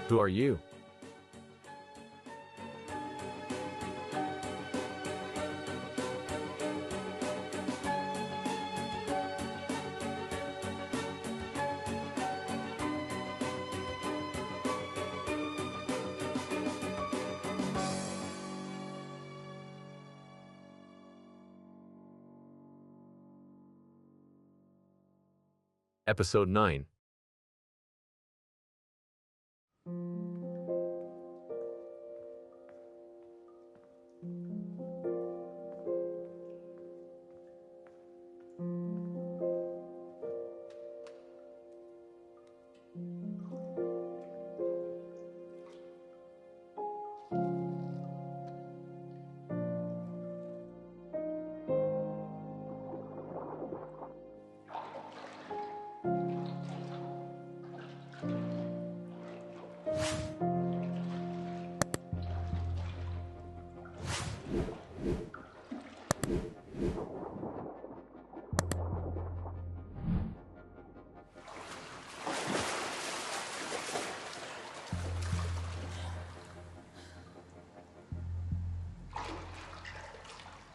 Who are you? Episode 9.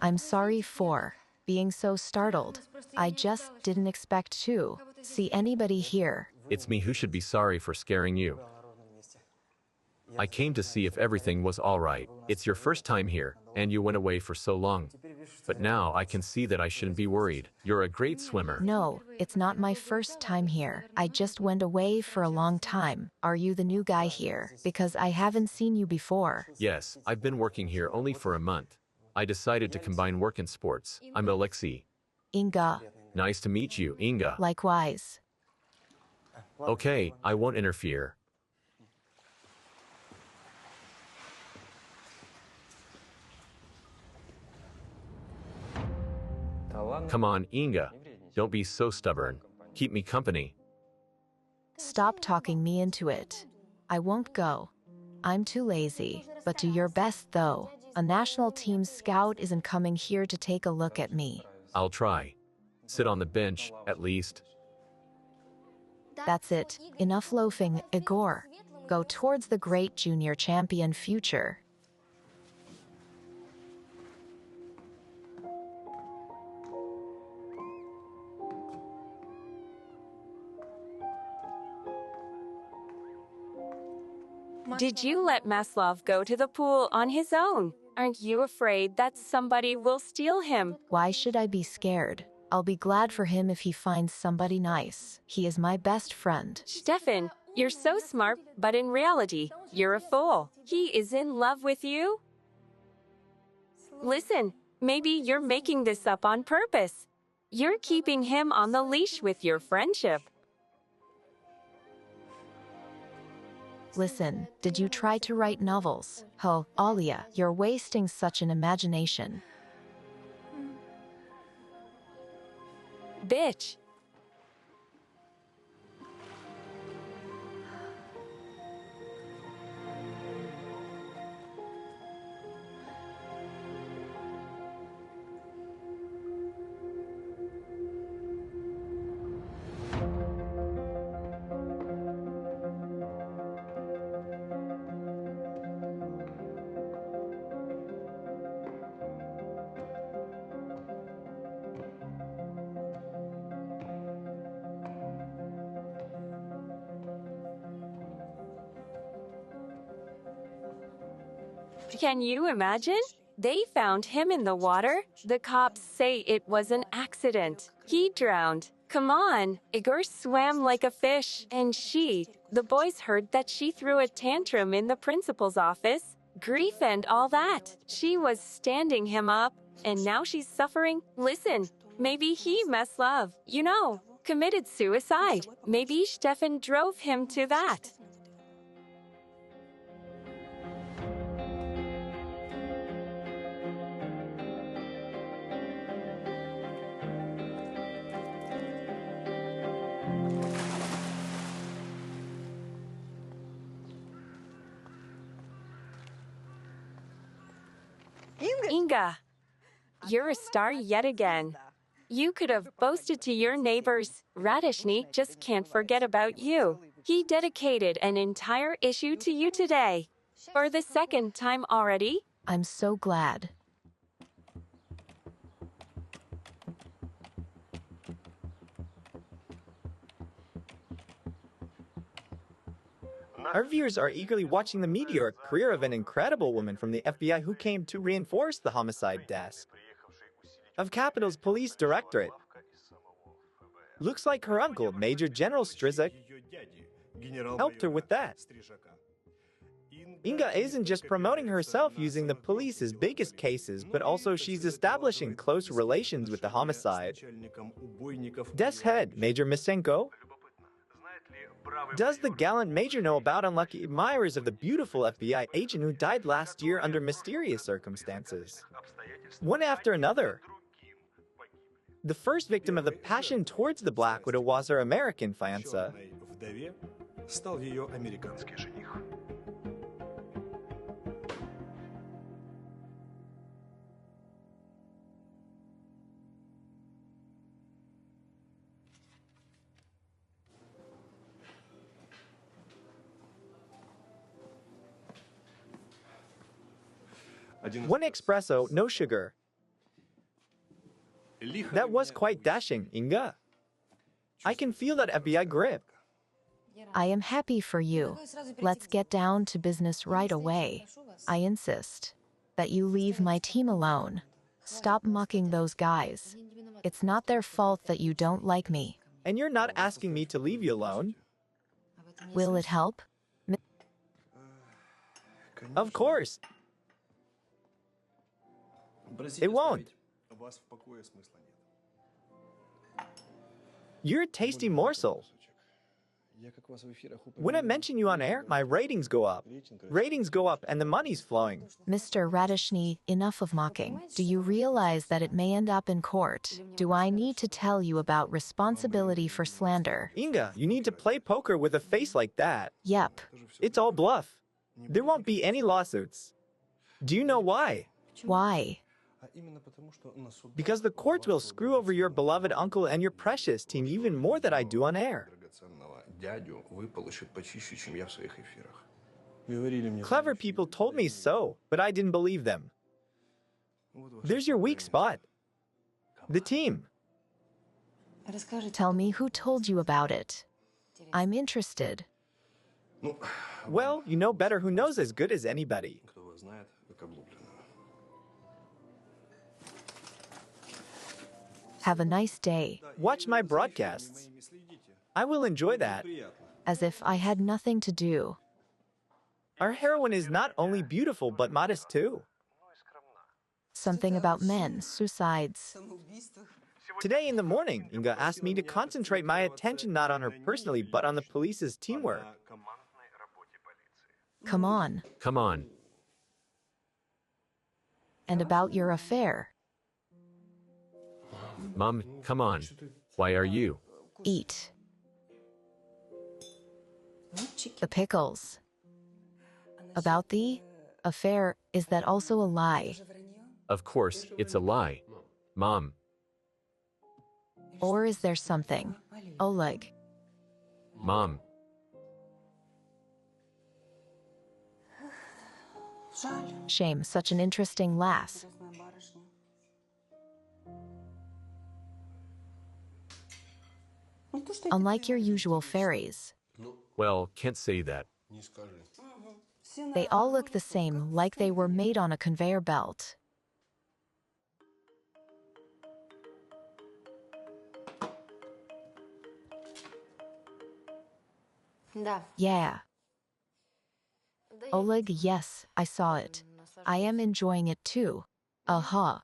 I'm sorry for being so startled. I just didn't expect to see anybody here. It's me who should be sorry for scaring you. I came to see if everything was all right. It's your first time here, and you went away for so long. But now I can see that I shouldn't be worried. You're a great swimmer. No, it's not my first time here. I just went away for a long time. Are you the new guy here? Because I haven't seen you before. Yes, I've been working here only for a month. I decided to combine work and sports. I'm Alexei. Inga. Nice to meet you, Inga. Likewise. Okay, I won't interfere. Come on, Inga. Don't be so stubborn. Keep me company. Stop talking me into it. I won't go. I'm too lazy. But do your best, though. A national team scout isn't coming here to take a look at me. I'll try. Sit on the bench, at least. That's it. Enough loafing, Igor. Go towards the great junior champion future. Did you let Maslov go to the pool on his own? Aren't you afraid that somebody will steal him? Why should I be scared? I'll be glad for him if he finds somebody nice. He is my best friend. Stefan, you're so smart, but in reality, you're a fool. He is in love with you? Listen, maybe you're making this up on purpose. You're keeping him on the leash with your friendship. Listen, did you try to write novels? Oh, Alia, you're wasting such an imagination. Bitch. Can you imagine? They found him in the water. The cops say it was an accident. He drowned. Come on. Igor swam like a fish. And the boys heard that she threw a tantrum in the principal's office. Grief and all that. She was standing him up. And now she's suffering. Listen, maybe he, Maslov, committed suicide. Maybe Stefan drove him to that. Inga, you're a star yet again. You could have boasted to your neighbors. Radishny just can't forget about you. He dedicated an entire issue to you today. For the second time already? I'm so glad. Our viewers are eagerly watching the meteoric career of an incredible woman from the FBI who came to reinforce the homicide desk of Capital's Police Directorate. Looks like her uncle, Major General Strizak, helped her with that. Inga isn't just promoting herself using the police's biggest cases, but also she's establishing close relations with the homicide desk head, Major Misenko. Does the gallant major know about unlucky admirers of the beautiful FBI agent who died last year under mysterious circumstances? One after another. The first victim of the passion towards the Black Widow was her American fiance. One espresso, no sugar. That was quite dashing, Inga. I can feel that FBI grip. I am happy for you. Let's get down to business right away. I insist that you leave my team alone. Stop mucking those guys. It's not their fault that you don't like me. And you're not asking me to leave you alone? Will it help? Of course. It won't. You're a tasty morsel. When I mention you on air, my ratings go up. Ratings go up and the money's flowing. Mr. Radishny, enough of mocking. Do you realize that it may end up in court? Do I need to tell you about responsibility for slander? Inga, you need to play poker with a face like that. Yep. It's all bluff. There won't be any lawsuits. Do you know why? Why? Because the courts will screw over your beloved uncle and your precious team even more than I do on air. Clever people told me so, but I didn't believe them. There's your weak spot. The team. Tell me who told you about it. I'm interested. Well, you know better who knows as good as anybody. Have a nice day. Watch my broadcasts. I will enjoy that. As if I had nothing to do. Our heroine is not only beautiful, but modest too. Something about men, suicides. Today in the morning, Inga asked me to concentrate my attention not on her personally, but on the police's teamwork. Come on. Come on. And about your affair. Mom, come on. Why are you? Eat. The pickles. About the affair, is that also a lie? Of course, it's a lie. Mom. Or is there something? Oleg. Mom. Shame, such an interesting lass. Unlike your usual fairies. Well, can't say that. They all look the same, like they were made on a conveyor belt. Yeah. Oleg, yes, I saw it. I am enjoying it too. I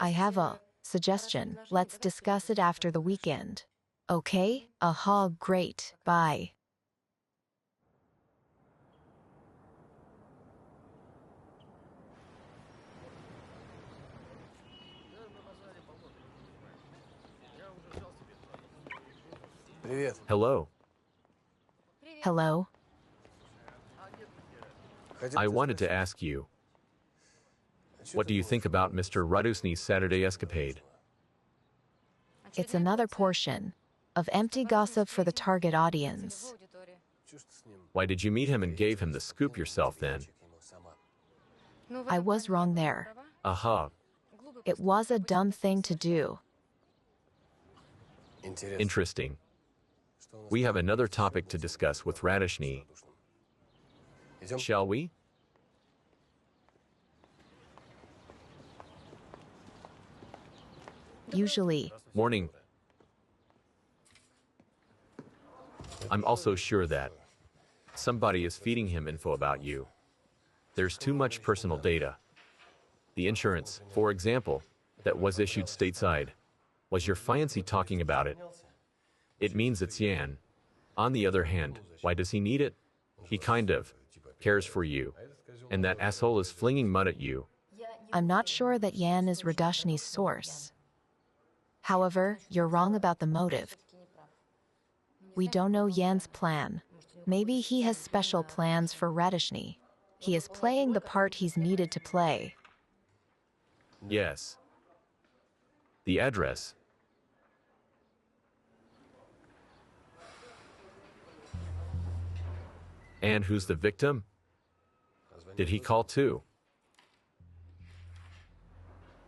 have a suggestion. Let's discuss it after the weekend. Okay? Great. Bye. Hello. Hello? I wanted to ask you, what do you think about Mr. Radusny's Saturday escapade? It's another portion of empty gossip for the target audience. Why did you meet him and gave him the scoop yourself then? I was wrong there. Aha. It was a dumb thing to do. Interesting. We have another topic to discuss with Radishny. Shall we? Usually, Morning. I'm also sure that somebody is feeding him info about you. There's too much personal data. The insurance, for example, that was issued stateside. Was your fiancé talking about it? It means it's Yan. On the other hand, why does he need it? He kind of cares for you. And that asshole is flinging mud at you. I'm not sure that Yan is Radashny's source. However, you're wrong about the motive. We don't know Yan's plan. Maybe he has special plans for Radishny. He is playing the part he's needed to play. Yes. The address. And who's the victim? Did he call too?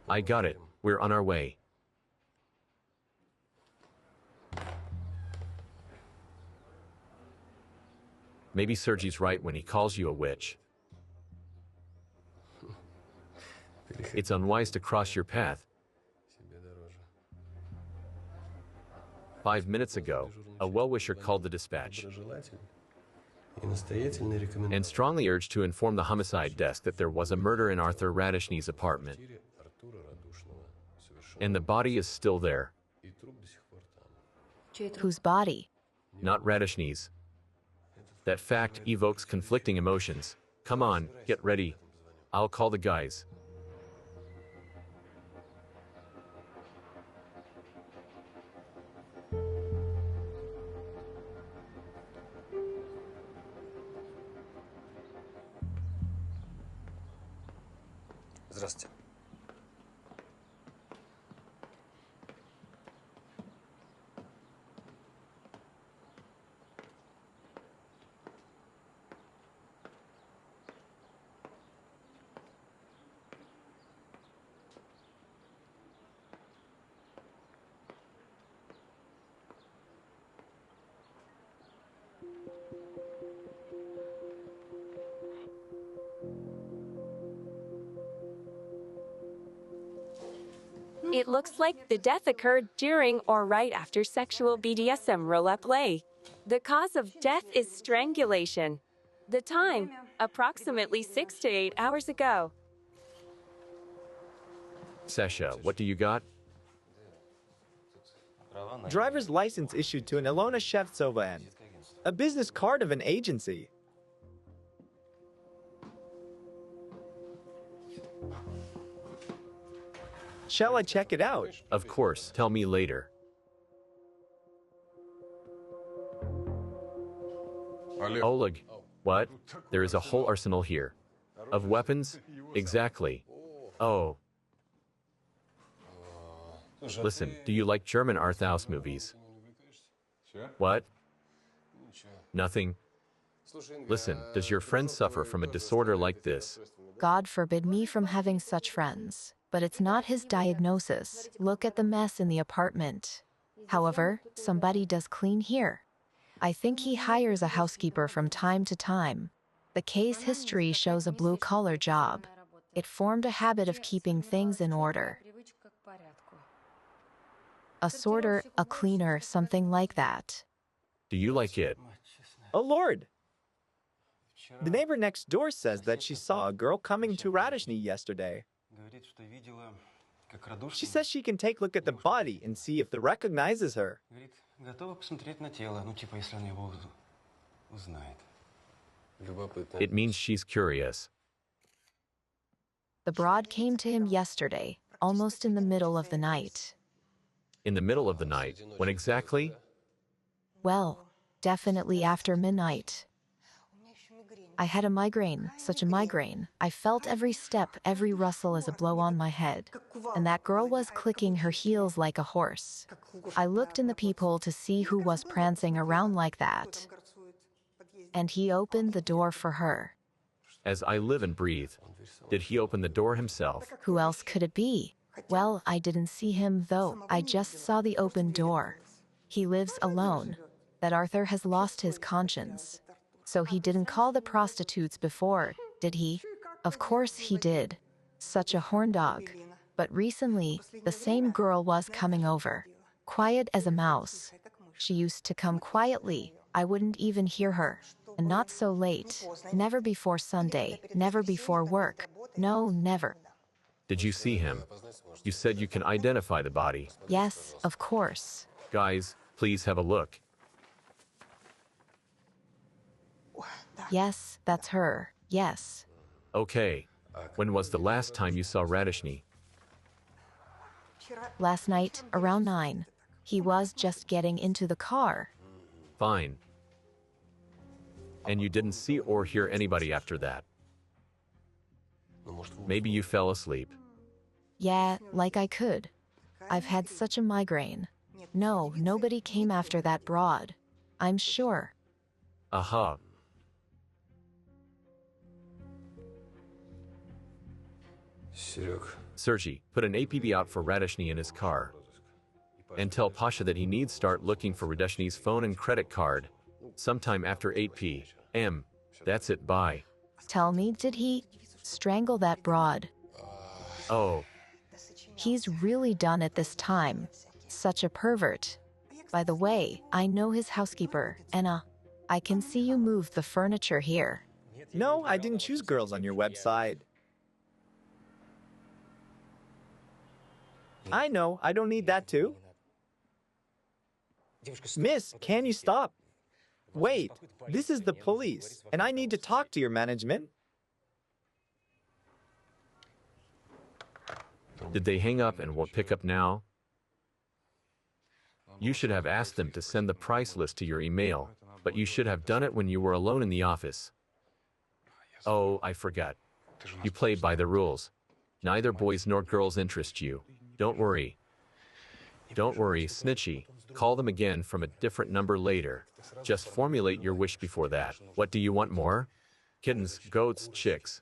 I got it. We're on our way. Maybe Sergey's right when he calls you a witch. It's unwise to cross your path. 5 minutes ago, a well-wisher called the dispatch and strongly urged to inform the homicide desk that there was a murder in Arthur Radishny's apartment. And the body is still there. Whose body? Not Radishny's. That fact evokes conflicting emotions. Come on, get ready. I'll call the guys. Здравствуйте. It looks like the death occurred during or right after sexual BDSM role-play. The cause of death is strangulation. The time, approximately 6 to 8 hours ago. Sasha, what do you got? Driver's license issued to an Ilona Shevtsova and a business card of an agency. Shall I check it out? Of course, tell me later. Oleg, what? There is a whole arsenal here. Of weapons? Exactly. Oh. Listen, do you like German art house movies? What? Nothing. Listen, does your friend suffer from a disorder like this? God forbid me from having such friends. But it's not his diagnosis. Look at the mess in the apartment. However, somebody does clean here. I think he hires a housekeeper from time to time. The case history shows a blue-collar job. It formed a habit of keeping things in order. A sorter, a cleaner, something like that. Do you like it? Oh Lord! The neighbor next door says that she saw a girl coming to Radishny yesterday. She says she can take a look at the body and see if it recognizes her. It means she's curious. The broad came to him yesterday, almost in the middle of the night. In the middle of the night, when exactly? Well, definitely after midnight. I had a migraine, such a migraine. I felt every step, every rustle as a blow on my head. And that girl was clicking her heels like a horse. I looked in the peephole to see who was prancing around like that. And he opened the door for her. As I live and breathe. Did he open the door himself? Who else could it be? Well, I didn't see him though. I just saw the open door. He lives alone. That Arthur has lost his conscience. So he didn't call the prostitutes before, did he? Of course he did. Such a horn dog. But recently, the same girl was coming over. Quiet as a mouse. She used to come quietly. I wouldn't even hear her. And not so late. Never before Sunday. Never before work. No, never. Did you see him? You said you can identify the body. Yes, of course. Guys, please have a look. Yes, that's her. Yes. Okay. When was the last time you saw Radishny? Last night, around 9. He was just getting into the car. Fine. And you didn't see or hear anybody after that? Maybe you fell asleep. Yeah, like I could. I've had such a migraine. No, nobody came after that broad. I'm sure. Aha. Sergey, put an APB out for Radishny in his car. And tell Pasha that he needs start looking for Radishny's phone and credit card. Sometime after 8 p.m. That's it, bye. Tell me, did he strangle that broad? Oh. He's really done at this time. Such a pervert. By the way, I know his housekeeper, Anna. I can see you moved the furniture here. No, I didn't choose girls on your website. I know, I don't need that too. Miss, can you stop? Wait, this is the police, and I need to talk to your management. Did they hang up and won't pick up now? You should have asked them to send the price list to your email, but you should have done it when you were alone in the office. Oh, I forgot. You played by the rules. Neither boys nor girls interest you. Don't worry. Don't worry, Snitchy. Call them again from a different number later. Just formulate your wish before that. What do you want more? Kittens, goats, chicks.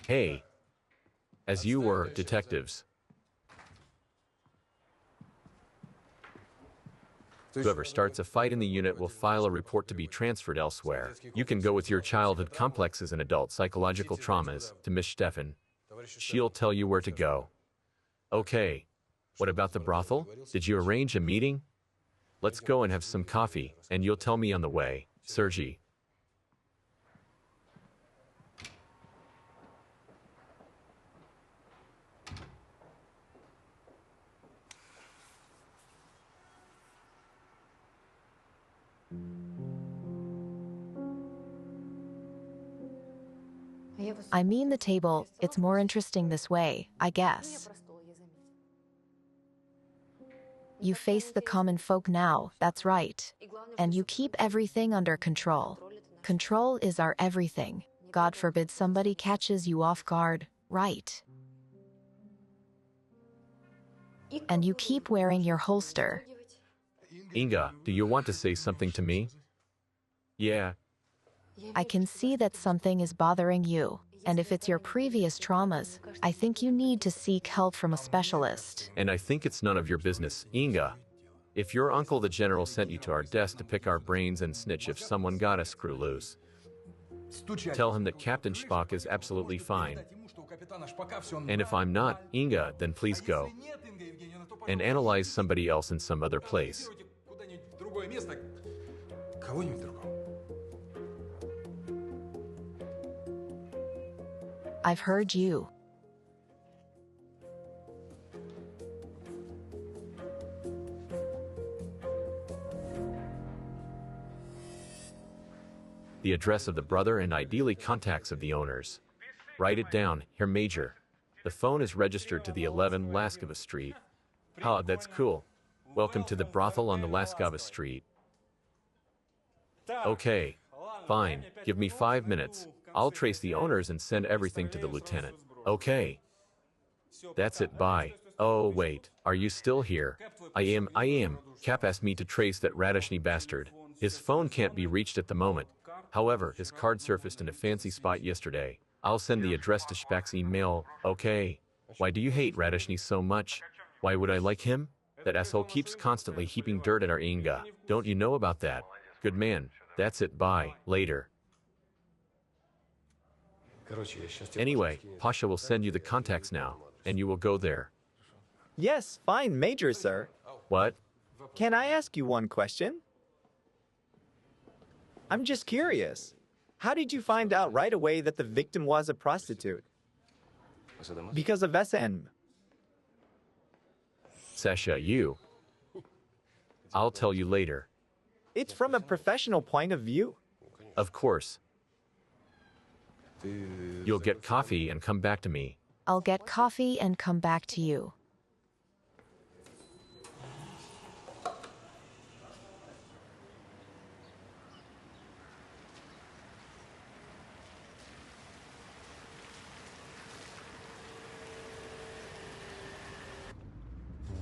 Hey. As you were, detectives. Whoever starts a fight in the unit will file a report to be transferred elsewhere. You can go with your childhood complexes and adult psychological traumas to Miss Steffen. She'll tell you where to go. Okay. What about the brothel? Did you arrange a meeting? Let's go and have some coffee, and you'll tell me on the way, Sergey. I mean the table, it's more interesting this way, I guess. You face the common folk now, that's right. And you keep everything under control. Control is our everything. God forbid somebody catches you off guard, right? And you keep wearing your holster. Inga, do you want to say something to me? Yeah. I can see that something is bothering you. And if it's your previous traumas, I think you need to seek help from a specialist. And I think it's none of your business, Inga. If your uncle the general sent you to our desk to pick our brains and snitch if someone got a screw loose, tell him that Captain Spock is absolutely fine. And if I'm not, Inga, then please go. And analyze somebody else in some other place. I've heard you. The address of the brother and ideally contacts of the owners. Write it down, Herr Major. The phone is registered to the 11 Laskava Street. Ah, that's cool. Welcome to the brothel on the Laskava Street. Okay. Fine, give me 5 minutes. I'll trace the owners and send everything to the lieutenant. Okay. That's it, bye. Oh, wait, are you still here? I am. Cap asked me to trace that Radishny bastard. His phone can't be reached at the moment. However, his card surfaced in a fancy spot yesterday. I'll send the address to Shpak's email, okay? Why do you hate Radishny so much? Why would I like him? That asshole keeps constantly heaping dirt at our Inga. Don't you know about that? Good man. That's it, bye. Later. Anyway, Pasha will send you the contacts now, and you will go there. Yes, fine, Major, sir. What? Can I ask you one question? I'm just curious. How did you find out right away that the victim was a prostitute? Because of SM. Sasha, you. I'll tell you later. It's from a professional point of view. Of course. You'll get coffee and come back to me. I'll get coffee and come back to you.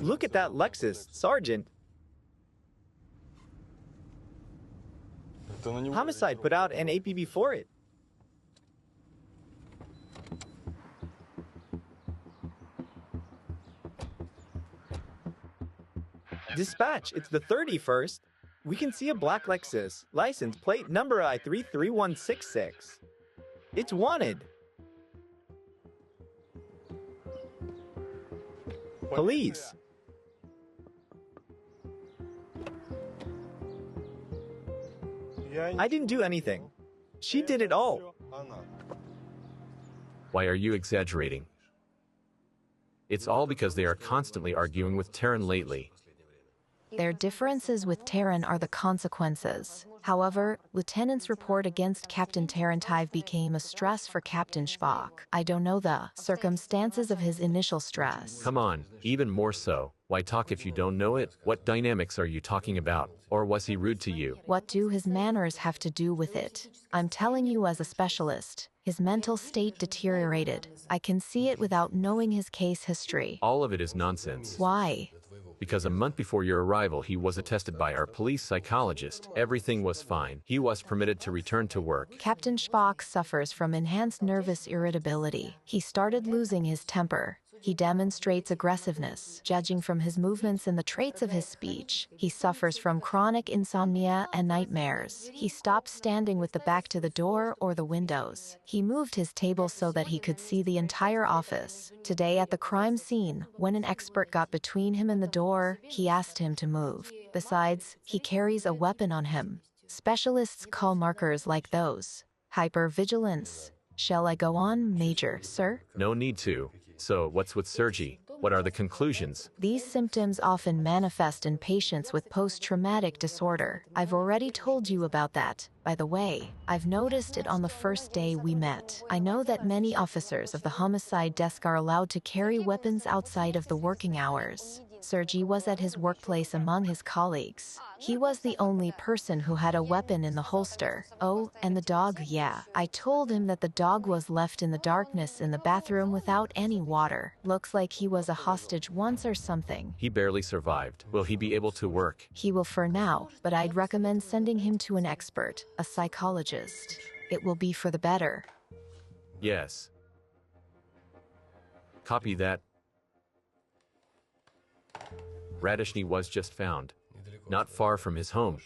Look at that Lexus, Sergeant. Homicide put out an APB for it. Dispatch, it's the 31st. We can see a black Lexus, license plate number I33166. It's wanted. Police. I didn't do anything. She did it all. Why are you exaggerating? It's all because they are constantly arguing with Taryn lately. Their differences with Taryn are the consequences. However, Lieutenant's report against Captain Tarantive became a stress for Captain Shpak. I don't know the circumstances of his initial stress. Come on, even more so. Why talk if you don't know it? What dynamics are you talking about? Or was he rude to you? What do his manners have to do with it? I'm telling you as a specialist. His mental state deteriorated. I can see it without knowing his case history. All of it is nonsense. Why? Because a month before your arrival, he was attested by our police psychologist. Everything was fine. He was permitted to return to work. Captain Shpak suffers from enhanced nervous irritability. He started losing his temper. He demonstrates aggressiveness, judging from his movements and the traits of his speech. He suffers from chronic insomnia and nightmares. He stopped standing with the back to the door or the windows. He moved his table so that he could see the entire office. Today at the crime scene, when an expert got between him and the door, he asked him to move. Besides, he carries a weapon on him. Specialists call markers like those hypervigilance. Shall I go on, Major, sir? No need to. So, what's with Sergi? What are the conclusions? These symptoms often manifest in patients with post-traumatic disorder. I've already told you about that. By the way, I've noticed it on the first day we met. I know that many officers of the homicide desk are allowed to carry weapons outside of the working hours. Sergi was at his workplace among his colleagues. He was the only person who had a weapon in the holster. Oh, and the dog, yeah. I told him that the dog was left in the darkness in the bathroom without any water. Looks like he was a hostage once or something. He barely survived. Will he be able to work? He will for now, but I'd recommend sending him to an expert, a psychologist. It will be for the better. Yes. Copy that. Radishny was just found, not far from his home.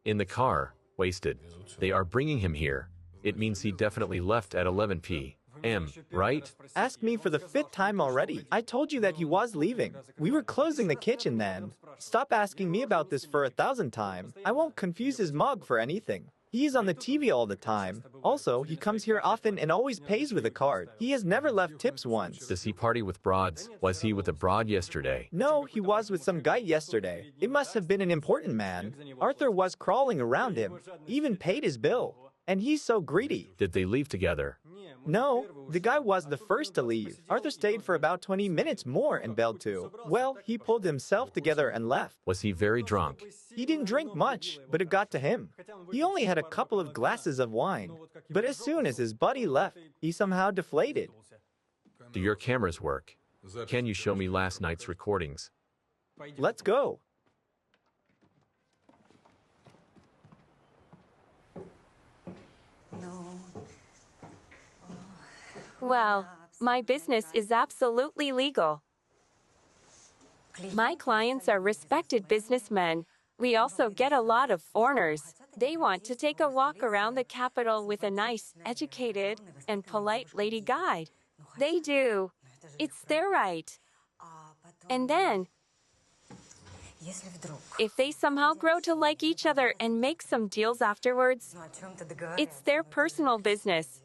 In the car, wasted. They are bringing him here. It means he definitely left at 11 p.m., right? Ask me for the 5th time already. I told you that he was leaving. We were closing the kitchen then. Stop asking me about this for 1,000 times. I won't confuse his mug for anything. He's on the TV all the time. Also, he comes here often and always pays with a card. He has never left tips once. Does he party with broads? Was he with a broad yesterday? No, he was with some guy yesterday. It must have been an important man. Arthur was crawling around him, even paid his bill. And he's so greedy. Did they leave together? No, the guy was the first to leave. Arthur stayed for about 20 minutes more and bailed too. Well, he pulled himself together and left. Was he very drunk? He didn't drink much, but it got to him. He only had a couple of glasses of wine. But as soon as his buddy left, he somehow deflated. Do your cameras work? Can you show me last night's recordings? Let's go. Well, my business is absolutely legal. My clients are respected businessmen. We also get a lot of foreigners. They want to take a walk around the capital with a nice, educated, and polite lady guide. They do. It's their right. And then, if they somehow grow to like each other and make some deals afterwards, it's their personal business.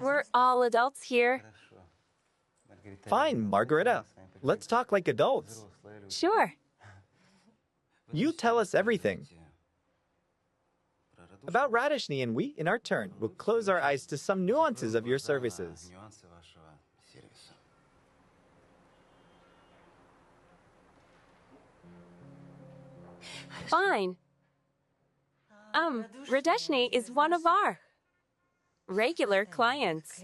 We're all adults here. Fine, Margarita. Let's talk like adults. Sure. You tell us everything. About Radishny, and we, in our turn, will close our eyes to some nuances of your services. Fine. Radeshny is one of our regular clients.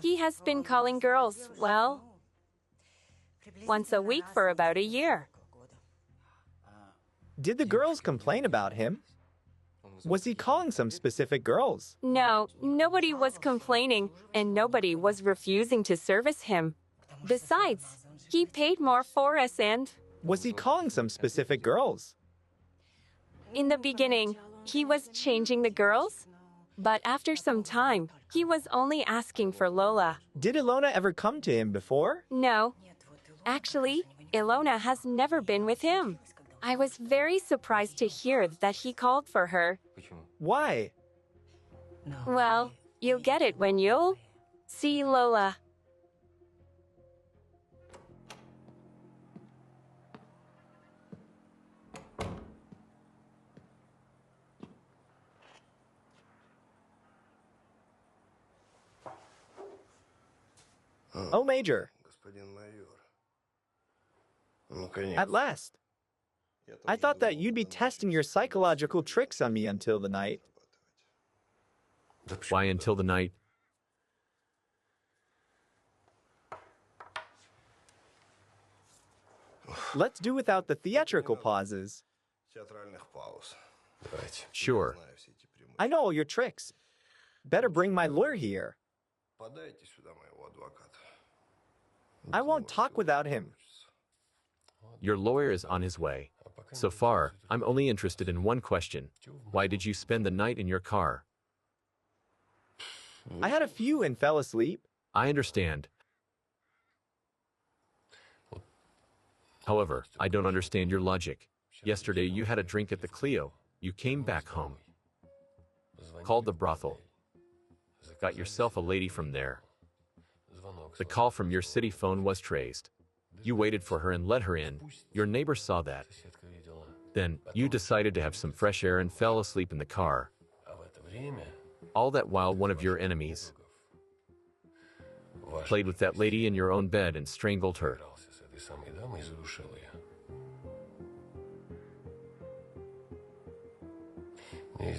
He has been calling girls, well, once a week for about a year. Did the girls complain about him? Was he calling some specific girls? No, nobody was complaining, and nobody was refusing to service him. Besides, he paid more for us and, Was he calling some specific girls? in the beginning, he was changing the girls. But after some time, he was only asking for Lola. Did Ilona ever come to him before? No. Actually, Ilona has never been with him. I was very surprised to hear that he called for her. Why? Well, you'll get it when you'll see Lola. Oh, Major. At last. I thought that you'd be testing your psychological tricks on me until the night. Why until the night? Let's do without the theatrical pauses. Sure. I know all your tricks. Better bring my lawyer here. I won't talk without him. Your lawyer is on his way. So far, I'm only interested in one question. Why did you spend the night in your car? I had a few and fell asleep. I understand. However, I don't understand your logic. Yesterday, you had a drink at the Clio. You came back home. Called the brothel. Got yourself a lady from there. The call from your city phone was traced. You waited for her and let her in. Your neighbor saw that. Then, you decided to have some fresh air and fell asleep in the car. All that while one of your enemies played with that lady in your own bed and strangled her.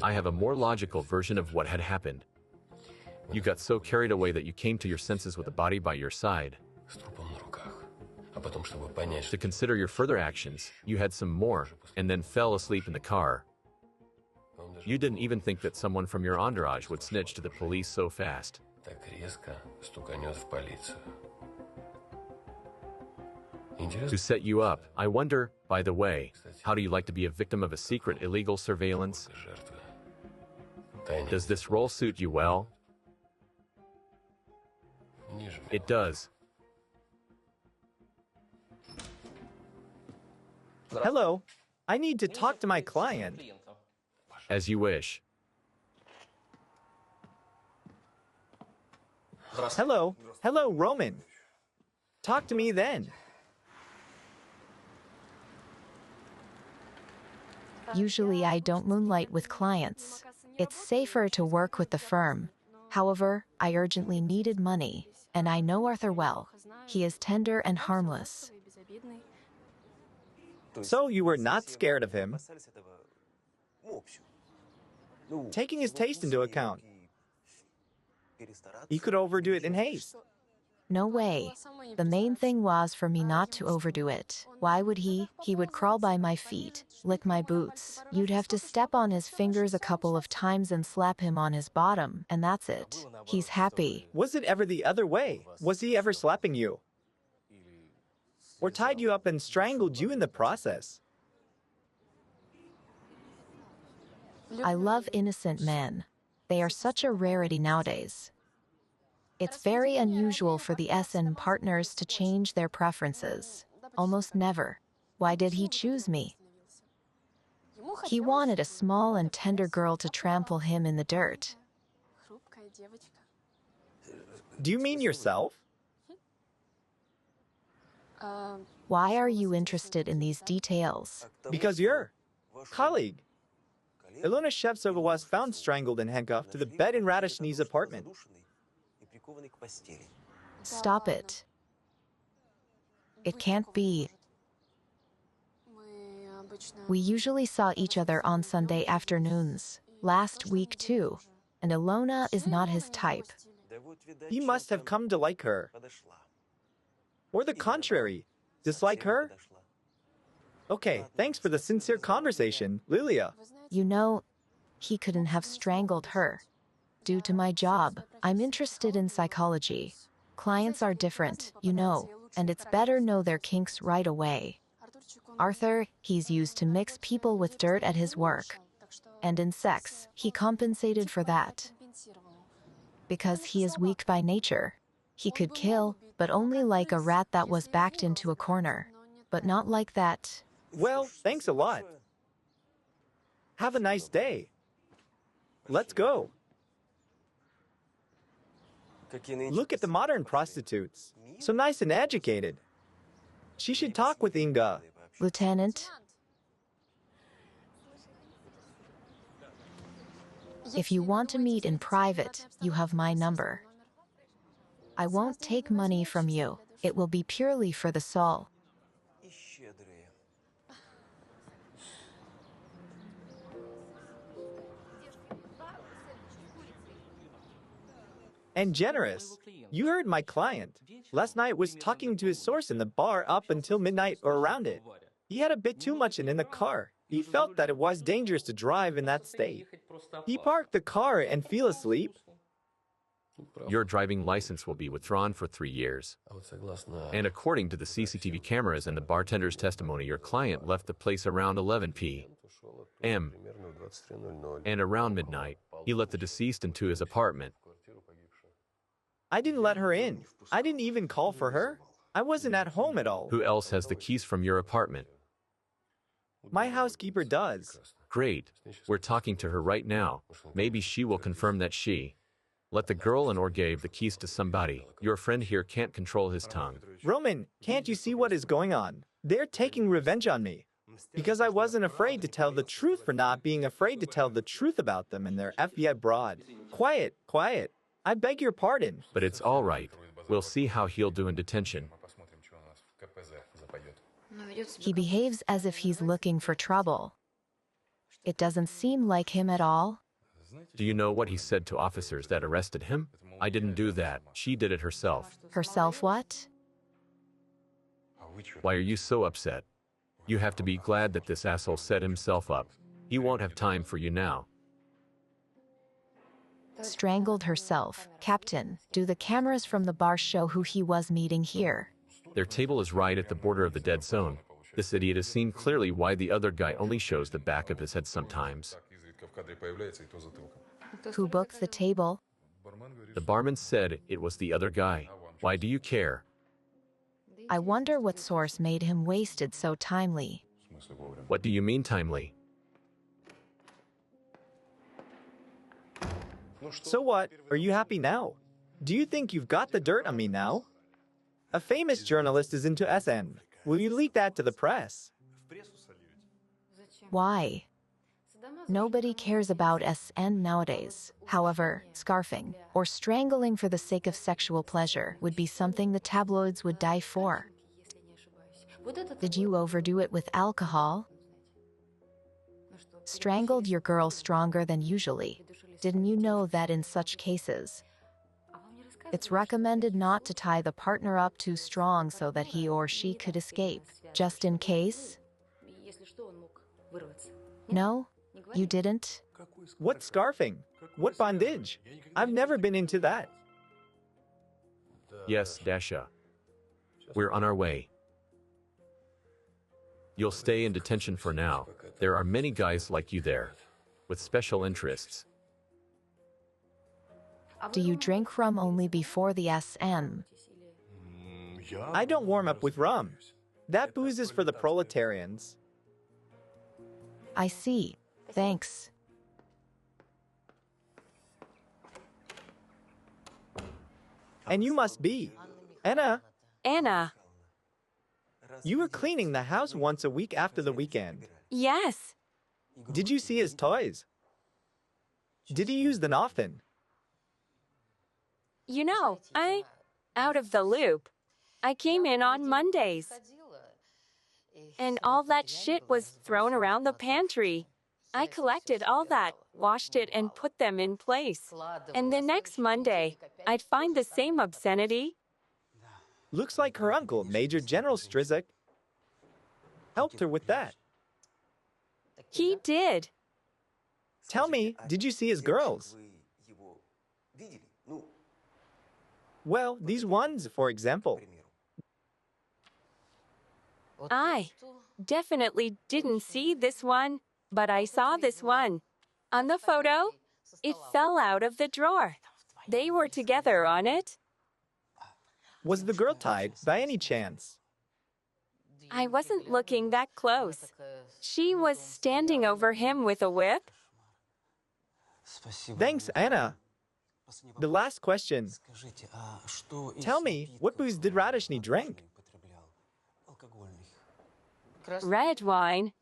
I have a more logical version of what had happened. You got so carried away that you came to your senses with a body by your side. To consider your further actions, you had some more, and then fell asleep in the car. You didn't even think that someone from your entourage would snitch to the police so fast. To set you up, I wonder, by the way, how do you like to be a victim of a secret illegal surveillance? Does this role suit you well? It does. Hello. I need to talk to my client. As you wish. Hello. Hello, Roman. Talk to me then. Usually I don't moonlight with clients. It's safer to work with the firm. However, I urgently needed money, and I know Arthur well. He is tender and harmless. So you were not scared of him, taking his taste into account. You could overdo it in haste. No way. The main thing was for me not to overdo it. Why would he? He would crawl by my feet, lick my boots. You'd have to step on his fingers a couple of times and slap him on his bottom, and that's it. He's happy. Was it ever the other way? Was he ever slapping you? Or tied you up and strangled you in the process? I love innocent men. They are such a rarity nowadays. It's very unusual for the SN partners to change their preferences. Almost never. Why did he choose me? He wanted a small and tender girl to trample him in the dirt. Do you mean yourself? Why are you interested in these details? Because your colleague, Ilona Shevtsova, was found strangled and handcuffed to the bed in Radishny's apartment. Stop it. It can't be. We usually saw each other on Sunday afternoons, last week too, and Ilona is not his type. He must have come to like her. Or the contrary, dislike her? Okay, thanks for the sincere conversation, Lilia. You know, he couldn't have strangled her. Due to my job, I'm interested in psychology. Clients are different, you know, and it's better know their kinks right away. Arthur, he's used to mix people with dirt at his work. And in sex, he compensated for that. Because he is weak by nature. He could kill, but only like a rat that was backed into a corner. But not like that. Well, thanks a lot. Have a nice day. Let's go. Look at the modern prostitutes. So nice and educated. She should talk with Inga. Lieutenant? If you want to meet in private, you have my number. I won't take money from you. It will be purely for the soul. And generous. You heard my client. Last night was talking to his source in the bar up until midnight or around it. He had a bit too much in the car. He felt that it was dangerous to drive in that state. He parked the car and fell asleep. Your driving license will be withdrawn for 3 years. And according to the CCTV cameras and the bartender's testimony, your client left the place around 11 p.m. And around midnight, he let the deceased into his apartment. I didn't let her in. I didn't even call for her. I wasn't at home at all. Who else has the keys from your apartment? My housekeeper does. Great. We're talking to her right now. Maybe she will confirm that she let the girl in or gave the keys to somebody. Your friend here can't control his tongue. Roman, can't you see what is going on? They're taking revenge on me. Because I wasn't afraid to tell the truth for not being afraid to tell the truth about them and their FBI broad. Quiet, quiet. I beg your pardon. But it's all right. We'll see how he'll do in detention. He behaves as if he's looking for trouble. It doesn't seem like him at all. Do you know what he said to officers that arrested him? I didn't do that. She did it herself. Herself what? Why are you so upset? You have to be glad that this asshole set himself up. He won't have time for you now. Strangled herself. Captain, do the cameras from the bar show who he was meeting here? Their table is right at the border of the dead zone. This idiot has seen clearly why the other guy only shows the back of his head sometimes. Who booked the table? The barman said it was the other guy. Why do you care? I wonder what source made him wasted so timely. What do you mean timely? So what? Are you happy now? Do you think you've got the dirt on me now? A famous journalist is into SN. Will you leak that to the press? Why? Nobody cares about SN nowadays. However, scarfing or strangling for the sake of sexual pleasure would be something the tabloids would die for. Did you overdo it with alcohol? Strangled your girl stronger than usually. Didn't you know that in such cases, it's recommended not to tie the partner up too strong so that he or she could escape, just in case? No, you didn't? What scarfing? What bondage? I've never been into that. Yes, Dasha. We're on our way. You'll stay in detention for now. There are many guys like you there, with special interests. Do you drink rum only before the SM? I don't warm up with rum. That booze is for the proletarians. I see. Thanks. And you must be. Anna, Anna. you were cleaning the house once a week after the weekend. Yes. Did you see his toys? Did he use them often? You know, out of the loop. I came in on Mondays. And all that shit was thrown around the pantry. I collected all that, washed it, and put them in place. And the next Monday, I'd find the same obscenity. Looks like her uncle, Major General Strizik, helped her with that. He did. Tell me, did you see his girls? Well, these ones, for example. I definitely didn't see this one, but I saw this one. On the photo, it fell out of the drawer. They were together on it. Was the girl tied by any chance? I wasn't looking that close. She was standing over him with a whip. Thanks, Anna. The last question. Tell me, what booze did Radishny drink? Red wine.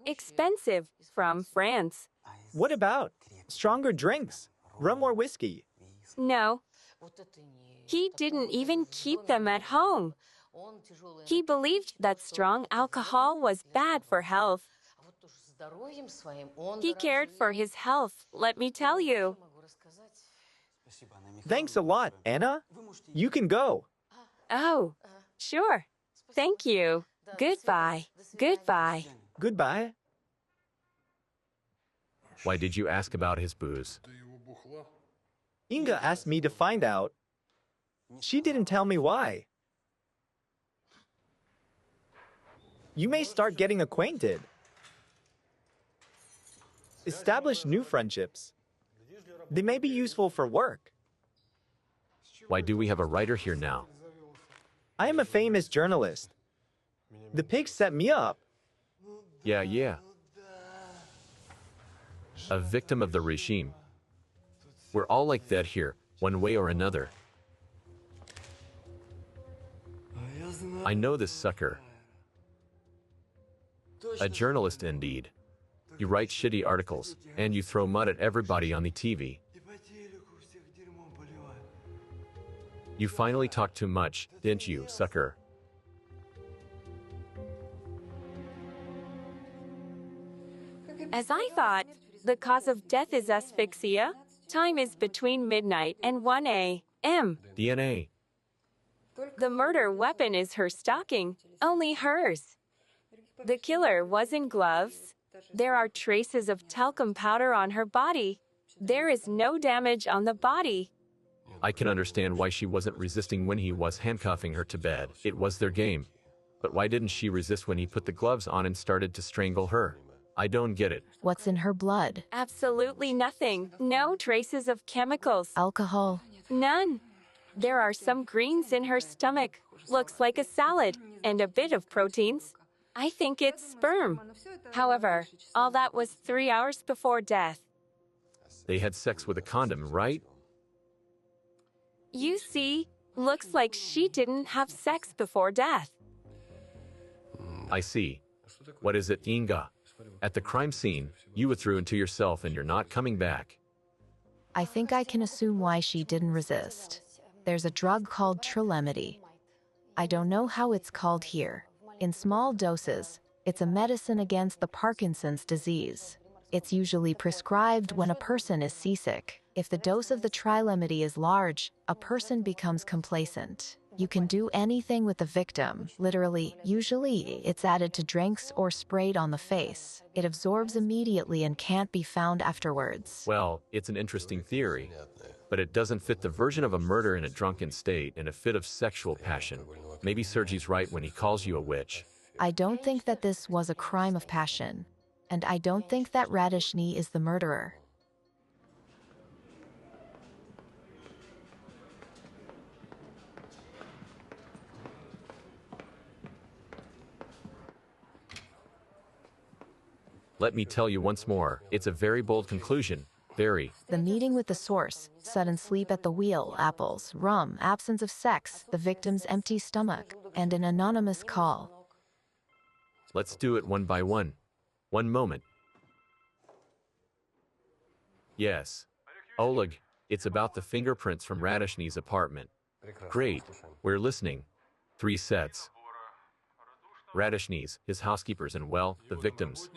Expensive, from France. What about stronger drinks? Rum or whiskey? No. He didn't even keep them at home. He believed that strong alcohol was bad for health. He cared for his health, let me tell you. Thanks a lot, Anna. You can go. Oh, sure. Thank you. Goodbye. Goodbye. Goodbye. Why did you ask about his booze? Inga asked me to find out. She didn't tell me why. You may start getting acquainted. Establish new friendships. They may be useful for work. Why do we have a writer here now? I am a famous journalist. The pigs set me up. Yeah. A victim of the regime. We're all like that here, one way or another. I know this sucker. A journalist indeed. You write shitty articles, and you throw mud at everybody on the TV. You finally talked too much, didn't you, sucker? As I thought, the cause of death is asphyxia. Time is between midnight and 1 a.m. DNA. The murder weapon is her stocking, only hers. The killer was in gloves. There are traces of talcum powder on her body. There is no damage on the body. I can understand why she wasn't resisting when he was handcuffing her to bed. It was their game. But why didn't she resist when he put the gloves on and started to strangle her? I don't get it. What's in her blood? Absolutely nothing. No traces of chemicals. Alcohol? None. There are some greens in her stomach. Looks like a salad. And a bit of proteins. I think it's sperm. However, all that was 3 hours before death. They had sex with a condom, right? You see, looks like she didn't have sex before death. I see. What is it, Inga? At the crime scene, you withdrew into yourself and you're not coming back. I think I can assume why she didn't resist. There's a drug called Trilemedy. I don't know how it's called here. In small doses, it's a medicine against the Parkinson's disease. It's usually prescribed when a person is seasick. If the dose of the Trilemedy is large, a person becomes complacent. You can do anything with the victim, literally. Usually, it's added to drinks or sprayed on the face. It absorbs immediately and can't be found afterwards. Well, it's an interesting theory, but it doesn't fit the version of a murder in a drunken state and a fit of sexual passion. Maybe Sergei's right when he calls you a witch. I don't think that this was a crime of passion, and I don't think that Radishny is the murderer. Let me tell you once more, it's a very bold conclusion. Very. The meeting with the source, sudden sleep at the wheel, apples, rum, absence of sex, the victim's empty stomach, and an anonymous call. Let's do it one by one. One moment. Yes. Oleg, it's about the fingerprints from Radishny's apartment. Great. We're listening. 3 sets. Radishny's, his housekeepers, and, well, the victims.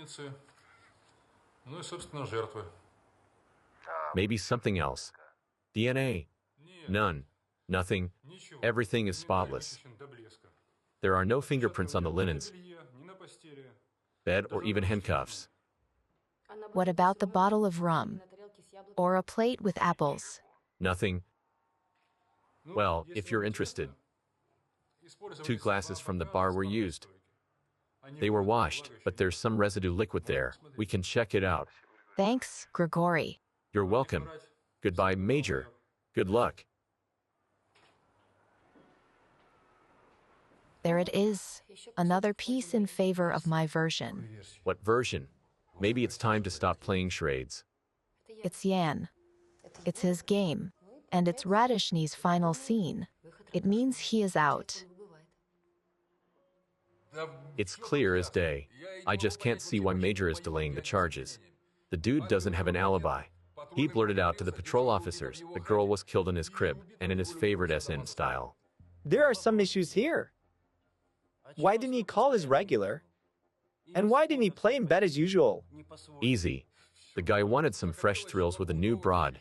Maybe something else. DNA? None. Nothing. Everything is spotless. There are no fingerprints on the linens, bed, or even handcuffs. What about the bottle of rum? Or a plate with apples? Nothing. Well, if you're interested. 2 glasses from the bar were used. They were washed, but there's some residue liquid there. We can check it out. Thanks, Grigory. You're welcome. Goodbye, Major. Good luck. There it is. Another piece in favor of my version. What version? Maybe it's time to stop playing charades. It's Jan. It's his game. And it's Radishny's final scene. It means he is out. It's clear as day. I just can't see why Major is delaying the charges. The dude doesn't have an alibi. He blurted out to the patrol officers the girl was killed in his crib and in his favorite SN style. There are some issues here. Why didn't he call his regular? And why didn't he play in bed as usual? Easy. The guy wanted some fresh thrills with a new broad.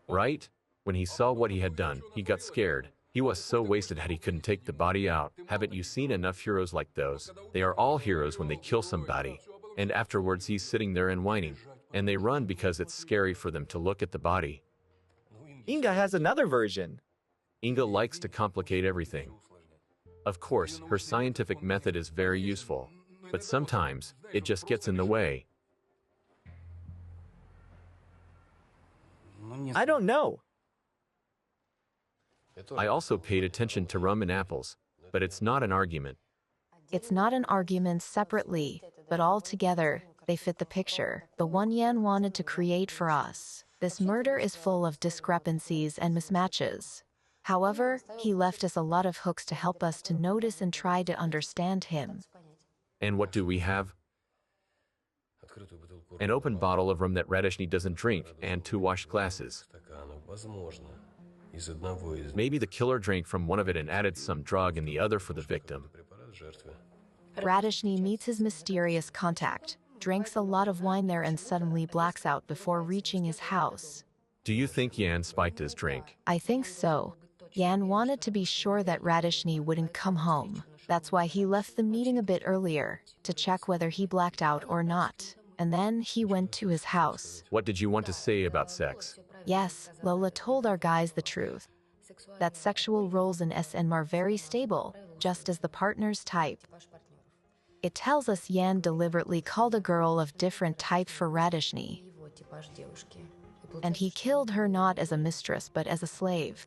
Right? When he saw what he had done, he got scared. He was so wasted that he couldn't take the body out. Haven't you seen enough heroes like those? They are all heroes when they kill somebody. And afterwards he's sitting there and whining. And they run because it's scary for them to look at the body. Inga has another version. Inga likes to complicate everything. Of course, her scientific method is very useful. But sometimes, it just gets in the way. I don't know. I also paid attention to rum and apples. But it's not an argument. It's not an argument separately, but all together, they fit the picture, the one Jan wanted to create for us. This murder is full of discrepancies and mismatches. However, he left us a lot of hooks to help us to notice and try to understand him. And what do we have? An open bottle of rum that Radishny doesn't drink, and 2 washed glasses. Maybe the killer drank from one of it and added some drug in the other for the victim. Radishny meets his mysterious contact, drinks a lot of wine there and suddenly blacks out before reaching his house. Do you think Jan spiked his drink? I think so. Jan wanted to be sure that Radishny wouldn't come home. That's why he left the meeting a bit earlier, to check whether he blacked out or not. And then he went to his house. What did you want to say about sex? Yes, Lola told our guys the truth. That sexual roles in SM are very stable, just as the partner's type. It tells us Jan deliberately called a girl of different type for Radishny. And he killed her not as a mistress but as a slave.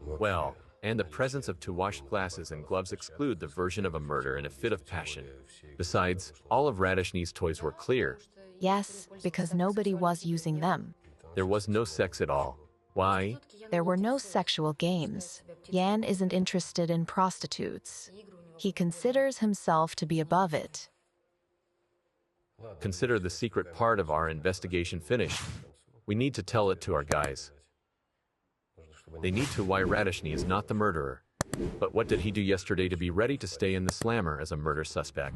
Well, and the presence of 2 washed glasses and gloves exclude the version of a murder in a fit of passion. Besides, all of Radishny's toys were clear. Yes, because nobody was using them. There was no sex at all. Why? There were no sexual games. Jan isn't interested in prostitutes. He considers himself to be above it. Consider the secret part of our investigation finished. We need to tell it to our guys. They need to why Radishny is not the murderer. But what did he do yesterday to be ready to stay in the slammer as a murder suspect?